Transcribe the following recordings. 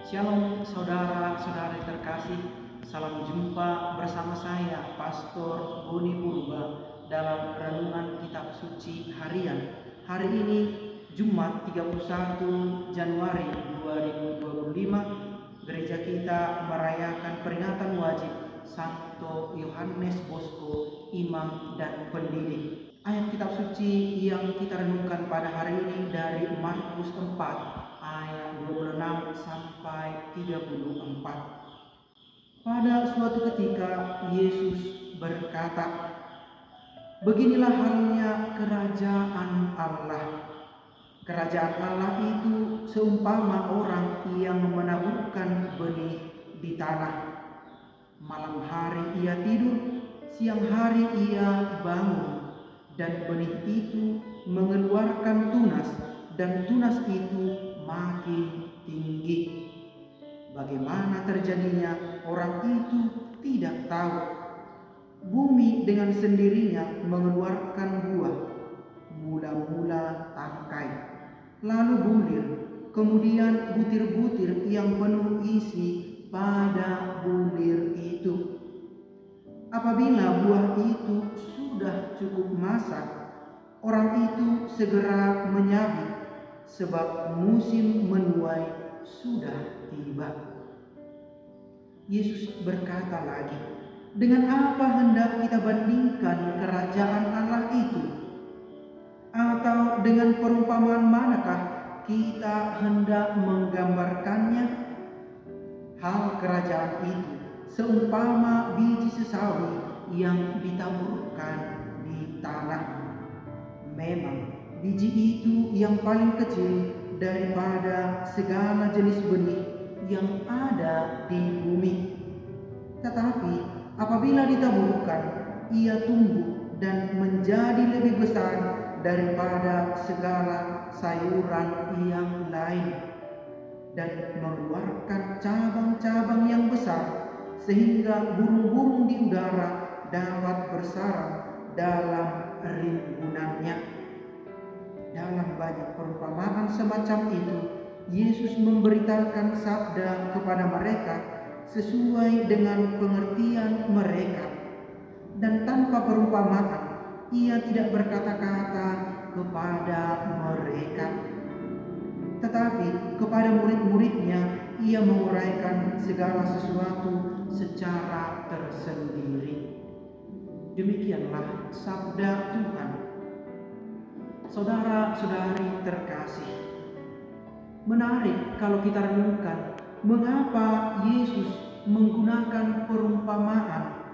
Shalom saudara-saudari terkasih, salam jumpa bersama saya Pastor Boni Purba dalam renungan kitab suci harian. Hari ini Jumat 31 Januari 2025, gereja kita merayakan peringatan wajib Santo Yohanes Bosco, imam dan pendidik. Ayat kitab suci yang kita renungkan pada hari ini dari Markus 4 ayat 26 sampai 34. Pada suatu ketika Yesus berkata, "Beginilah halnya kerajaan Allah. Kerajaan Allah itu seumpama orang yang menaburkan benih di tanah. Malam hari ia tidur, siang hari ia bangun, dan benih itu mengeluarkan tunas, dan tunas itu makin tinggi. Bagaimana terjadinya orang itu tidak tahu. Bumi dengan sendirinya mengeluarkan buah, mula-mula tangkai, lalu bulir, kemudian butir-butir yang penuh isi pada bulir itu. Apabila buah itu sudah cukup masak, orang itu segera menyabit, sebab musim menuai sudah tiba." Yesus berkata lagi, "Dengan apa hendak kita bandingkan kerajaan Allah itu? Atau dengan perumpamaan manakah kita hendak menggambarkannya? Hal kerajaan itu seumpama biji sesawi yang ditaburkan di tanah. Memang biji itu yang paling kecil daripada segala jenis benih yang ada di bumi. Tetapi apabila ditaburkan, ia tumbuh dan menjadi lebih besar daripada segala sayuran yang lain, dan mengeluarkan cabang-cabang yang besar, sehingga burung-burung di udara dapat bersarang dalam rimbunannya." Dalam banyak perumpamaan semacam itu, Yesus memberitakan sabda kepada mereka sesuai dengan pengertian mereka, dan tanpa perumpamaan ia tidak berkata-kata kepada mereka. Tetapi kepada murid-muridnya ia menguraikan segala sesuatu secara tersendiri. Demikianlah sabda Tuhan. Saudara-saudari terkasih, menarik kalau kita renungkan mengapa Yesus menggunakan perumpamaan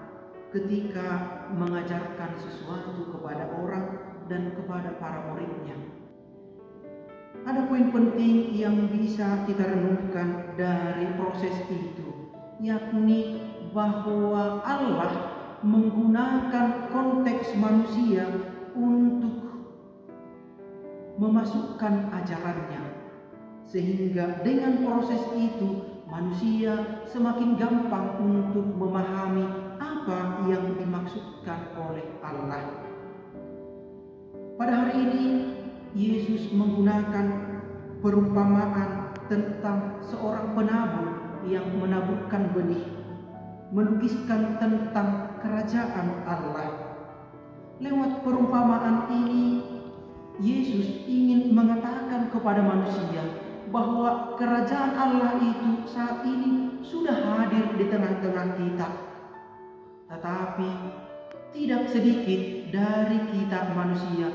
ketika mengajarkan sesuatu kepada orang dan kepada para muridnya. Ada poin penting yang bisa kita renungkan dari proses itu, yakni bahwa Allah menggunakan konteks manusia untuk memasukkan ajarannya, sehingga dengan proses itu manusia semakin gampang untuk memahami apa yang dimaksudkan oleh Allah. Pada hari ini Yesus menggunakan perumpamaan tentang seorang penabur yang menaburkan benih, melukiskan tentang kerajaan Allah. Lewat perumpamaan ini Yesus ingin mengatakan kepada manusia bahwa kerajaan Allah itu saat ini sudah hadir di tengah-tengah kita. Tetapi tidak sedikit dari kita manusia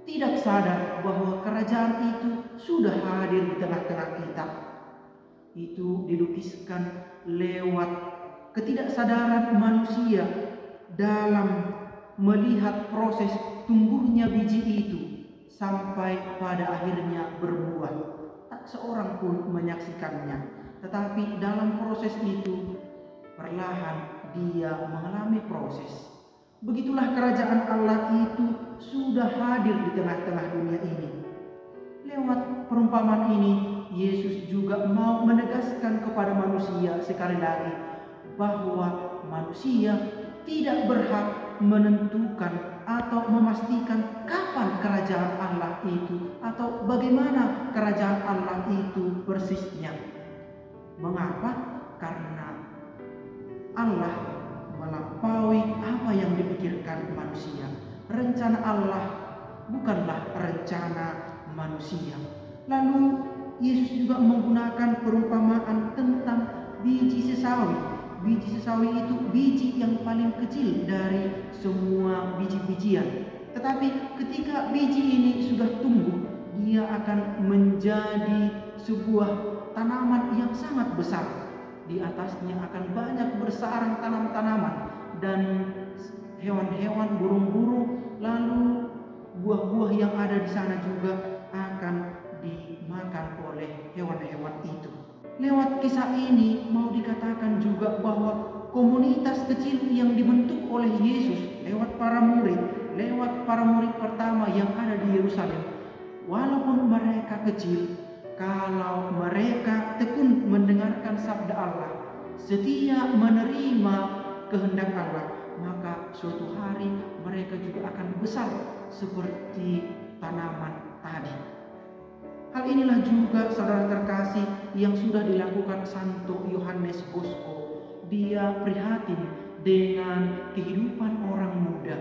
tidak sadar bahwa kerajaan itu sudah hadir di tengah-tengah kita. Itu dilukiskan lewat ketidaksadaran manusia dalam melihat proses tumbuhnya biji itu sampai pada akhirnya berbuah. Tak seorang pun menyaksikannya, tetapi dalam proses itu perlahan dia mengalami proses. Begitulah kerajaan Allah itu sudah hadir di tengah-tengah dunia ini. Lewat perumpamaan ini, Yesus juga mau menegaskan kepada manusia sekali lagi bahwa manusia tidak berhak menentukan atau memastikan kapan kerajaan Allah itu atau bagaimana kerajaan Allah itu persisnya. Mengapa? Karena Allah melampaui apa yang dipikirkan manusia. Rencana Allah bukanlah rencana manusia. Lalu Yesus juga menggunakan perumpamaan tentang biji sesawi. Biji sesawi itu biji yang paling kecil dari semua biji-bijian. Tetapi ketika biji ini sudah tumbuh, dia akan menjadi sebuah tanaman yang sangat besar. Di atasnya akan banyak bersarang tanam-tanaman dan hewan-hewan, burung-burung, lalu buah-buah yang ada di sana juga akan dimakan oleh hewan-hewan itu. Lewat kisah ini mau dikatakan juga bahwa komunitas kecil yang dibentuk oleh Yesus lewat para murid pertama yang ada di Yerusalem, walaupun mereka kecil, kalau mereka tekun mendengarkan sabda Allah, setia menerima kehendak Allah, maka suatu hari mereka juga akan besar seperti tanaman tadi. Hal inilah juga saudara terkasih yang sudah dilakukan Santo Yohanes Bosco. Dia prihatin dengan kehidupan orang muda.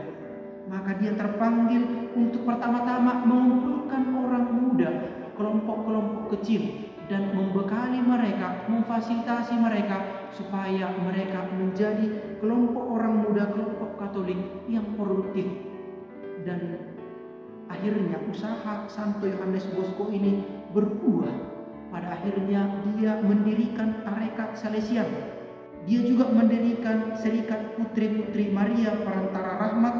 Maka dia terpanggil untuk pertama-tama mengumpulkan orang muda, kelompok-kelompok kecil, dan membekali mereka, memfasilitasi mereka supaya mereka menjadi kelompok orang muda, kelompok Katolik yang produktif. Dan akhirnya usaha Santo Yohanes Bosco ini berbuah. Pada akhirnya dia mendirikan tarekat Salesian. Dia juga mendirikan Serikat Putri-Putri Maria Perantara Rahmat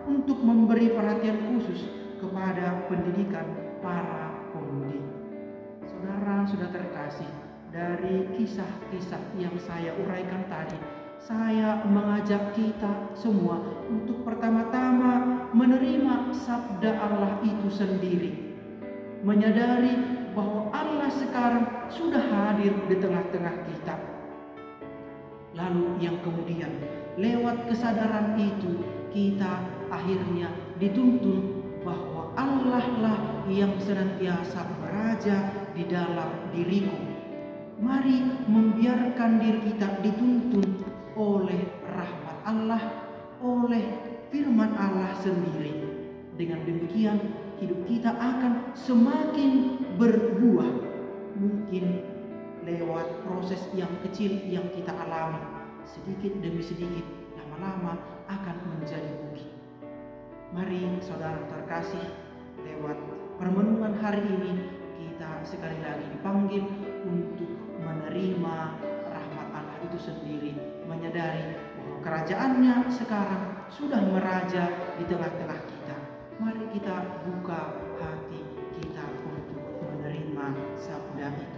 untuk memberi perhatian khusus kepada pendidikan para pemudi. Saudara sudah terkasih, dari kisah-kisah yang saya uraikan tadi, saya mengajak kita semua untuk pertama-tama menerima sabda Allah itu sendiri. Menyadari bahwa Allah sekarang sudah hadir di tengah-tengah kita. Lalu yang kemudian, lewat kesadaran itu, kita akhirnya dituntun bahwa Allah lah yang senantiasa beraja di dalam diriku. Mari membiarkan diri kita dituntun oleh rahmat Allah, oleh firman Allah sendiri. Dengan demikian hidup kita akan semakin berbuah. Mungkin lewat proses yang kecil yang kita alami, sedikit demi sedikit, lama-lama akan menjadi bukit. Mari saudara terkasih, lewat permenungan hari ini kita sekali lagi dipanggil untuk menerima rahmat Allah itu sendiri, menyadari bahwa kerajaannya sekarang sudah meraja di tengah-tengah kita. Mari kita buka hati kita untuk menerima sabda itu.